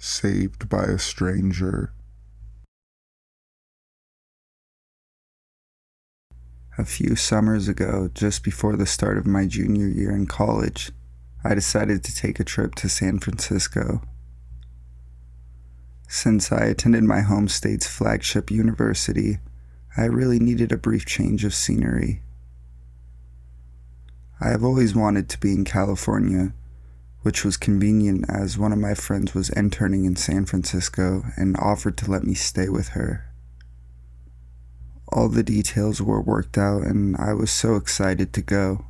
saved by a stranger. A few summers ago, just before the start of my junior year in college, I decided to take a trip to San Francisco. Since I attended my home state's flagship university, I really needed a brief change of scenery. I have always wanted to be in California, which was convenient as one of my friends was interning in San Francisco and offered to let me stay with her. All the details were worked out and I was so excited to go.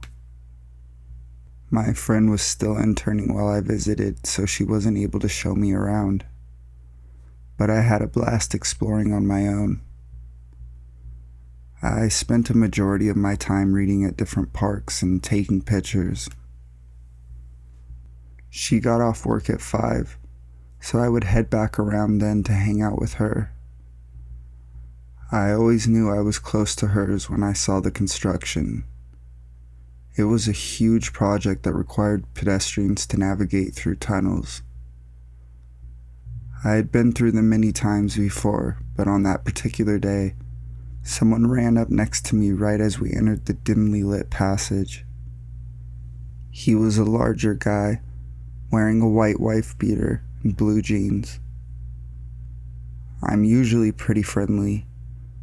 My friend was still interning while I visited, so she wasn't able to show me around. But I had a blast exploring on my own. I spent a majority of my time reading at different parks and taking pictures. She got off work at 5, so I would head back around then to hang out with her. I always knew I was close to hers when I saw the construction. It was a huge project that required pedestrians to navigate through tunnels. I had been through them many times before, but on that particular day, someone ran up next to me right as we entered the dimly lit passage. He was a larger guy, wearing a white wife beater and blue jeans. I'm usually pretty friendly,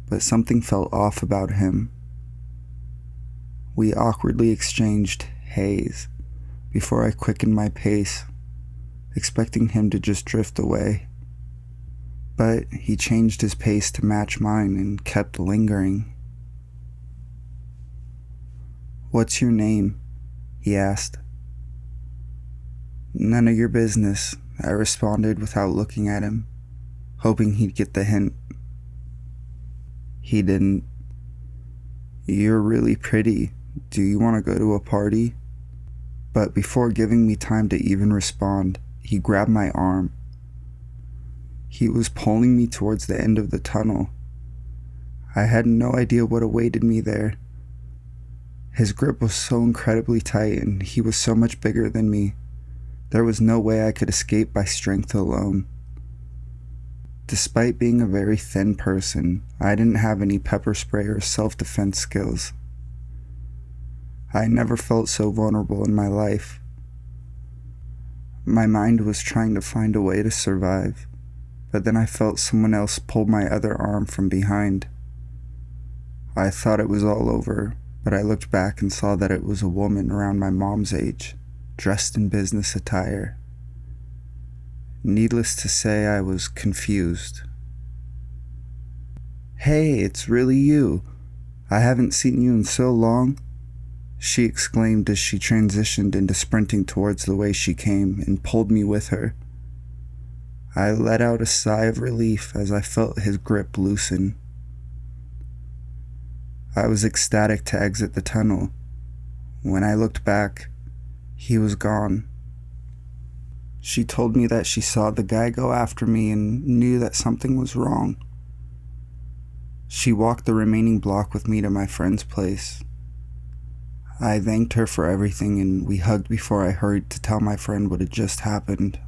but something felt off about him. We awkwardly exchanged "heys" before I quickened my pace, expecting him to just drift away. But he changed his pace to match mine and kept lingering. "What's your name?" he asked. "None of your business," I responded without looking at him, hoping he'd get the hint. He didn't. "You're really pretty. Do you want to go to a party?" But before giving me time to even respond, he grabbed my arm. He was pulling me towards the end of the tunnel. I had no idea what awaited me there. His grip was so incredibly tight and he was so much bigger than me. There was no way I could escape by strength alone. Despite being a very thin person, I didn't have any pepper spray or self-defense skills. I never felt so vulnerable in my life. My mind was trying to find a way to survive, but then I felt someone else pull my other arm from behind. I thought it was all over, but I looked back and saw that it was a woman around my mom's age, dressed in business attire. Needless to say, I was confused. "Hey, it's really you. I haven't seen you in so long," she exclaimed as she transitioned into sprinting towards the way she came and pulled me with her. I let out a sigh of relief as I felt his grip loosen. I was ecstatic to exit the tunnel. When I looked back, he was gone. She told me that she saw the guy go after me and knew that something was wrong. She walked the remaining block with me to my friend's place. I thanked her for everything and we hugged before I hurried to tell my friend what had just happened.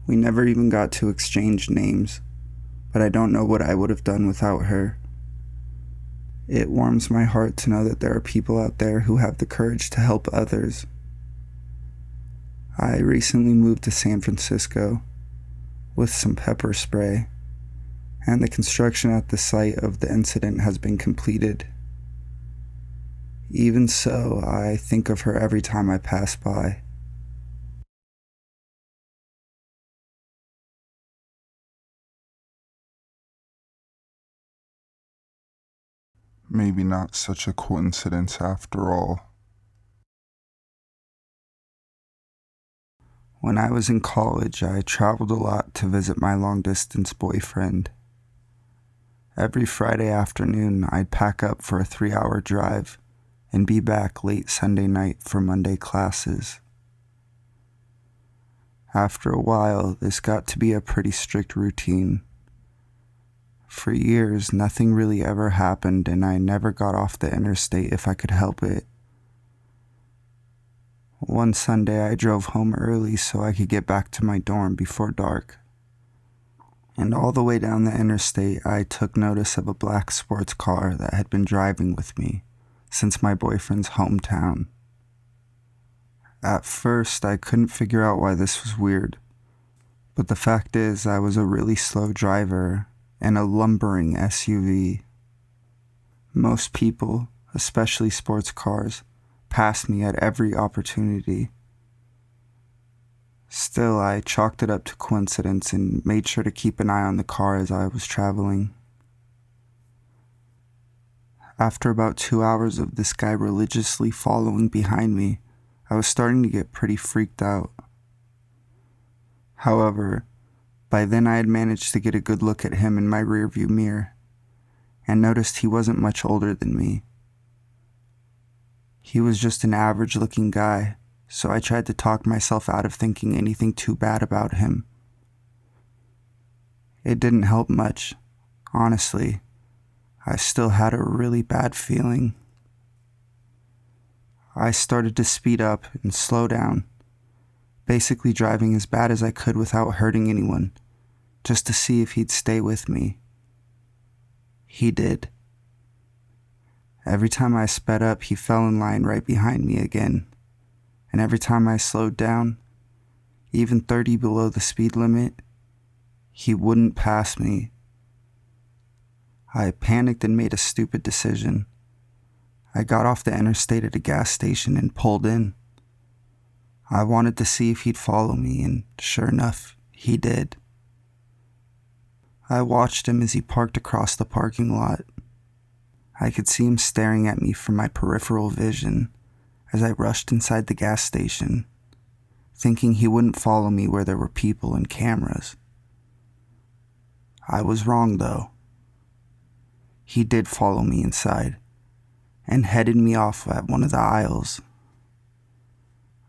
We never even got to exchange names, but I don't know what I would have done without her. It warms my heart to know that there are people out there who have the courage to help others. I recently moved to San Francisco with some pepper spray, and the construction at the site of the incident has been completed. Even so, I think of her every time I pass by. Maybe not such a coincidence after all. When I was in college, I traveled a lot to visit my long-distance boyfriend. Every Friday afternoon, I'd pack up for a 3-hour drive and be back late Sunday night for Monday classes. After a while, this got to be a pretty strict routine. For years, nothing really ever happened and I never got off the interstate if I could help it. One Sunday I drove home early so I could get back to my dorm before dark. And all the way down the interstate, I took notice of a black sports car that had been driving with me since my boyfriend's hometown. At first, I couldn't figure out why this was weird, but the fact is I was a really slow driver in a lumbering SUV. Most people, especially sports cars, passed me at every opportunity. Still, I chalked it up to coincidence and made sure to keep an eye on the car as I was traveling. After about 2 hours of this guy religiously following behind me, I was starting to get pretty freaked out. However, by then I had managed to get a good look at him in my rearview mirror and noticed he wasn't much older than me. He was just an average-looking guy, so I tried to talk myself out of thinking anything too bad about him. It didn't help much, honestly. I still had a really bad feeling. I started to speed up and slow down, basically driving as bad as I could without hurting anyone, just to see if he'd stay with me. He did. Every time I sped up, he fell in line right behind me again. And every time I slowed down, even 30 below the speed limit, he wouldn't pass me. I panicked and made a stupid decision. I got off the interstate at a gas station and pulled in. I wanted to see if he'd follow me, and sure enough, he did. I watched him as he parked across the parking lot. I could see him staring at me from my peripheral vision as I rushed inside the gas station, thinking he wouldn't follow me where there were people and cameras. I was wrong, though. He did follow me inside and headed me off at one of the aisles.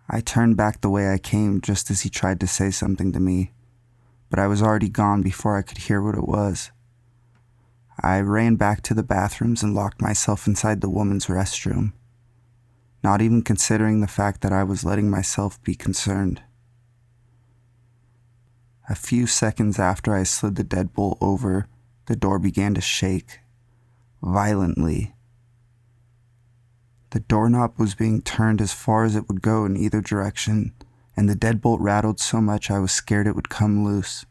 I turned back the way I came just as he tried to say something to me, but I was already gone before I could hear what it was. I ran back to the bathrooms and locked myself inside the woman's restroom, not even considering the fact that I was letting myself be concerned. A few seconds after I slid the deadbolt over, the door began to shake, violently. The doorknob was being turned as far as it would go in either direction, and the deadbolt rattled so much I was scared it would come loose.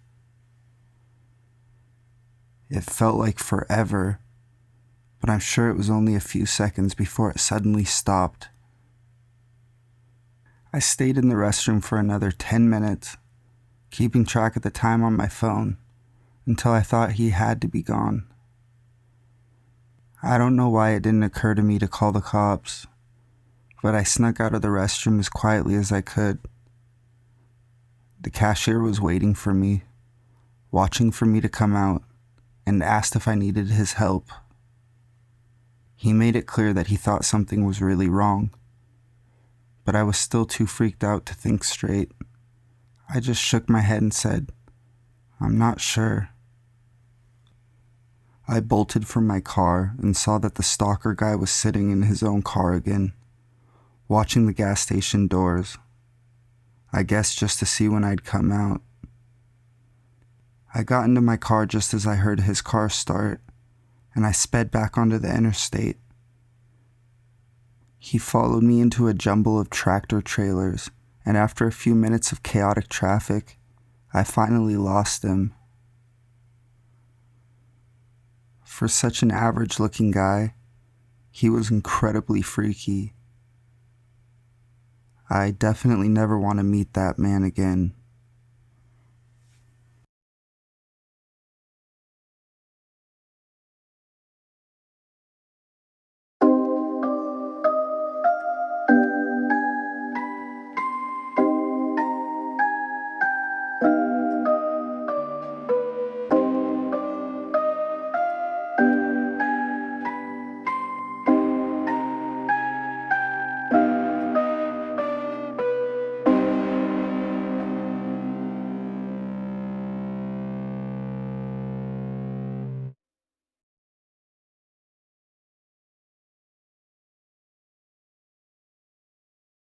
It felt like forever, but I'm sure it was only a few seconds before it suddenly stopped. I stayed in the restroom for another 10 minutes, keeping track of the time on my phone, until I thought he had to be gone. I don't know why it didn't occur to me to call the cops, but I snuck out of the restroom as quietly as I could. The cashier was waiting for me, watching for me to come out, and asked if I needed his help. He made it clear that he thought something was really wrong, but I was still too freaked out to think straight. I just shook my head and said, "I'm not sure." I bolted from my car and saw that the stalker guy was sitting in his own car again, watching the gas station doors. I guess just to see when I'd come out. I got into my car just as I heard his car start, and I sped back onto the interstate. He followed me into a jumble of tractor trailers, and after a few minutes of chaotic traffic, I finally lost him. For such an average-looking guy, he was incredibly freaky. I definitely never want to meet that man again.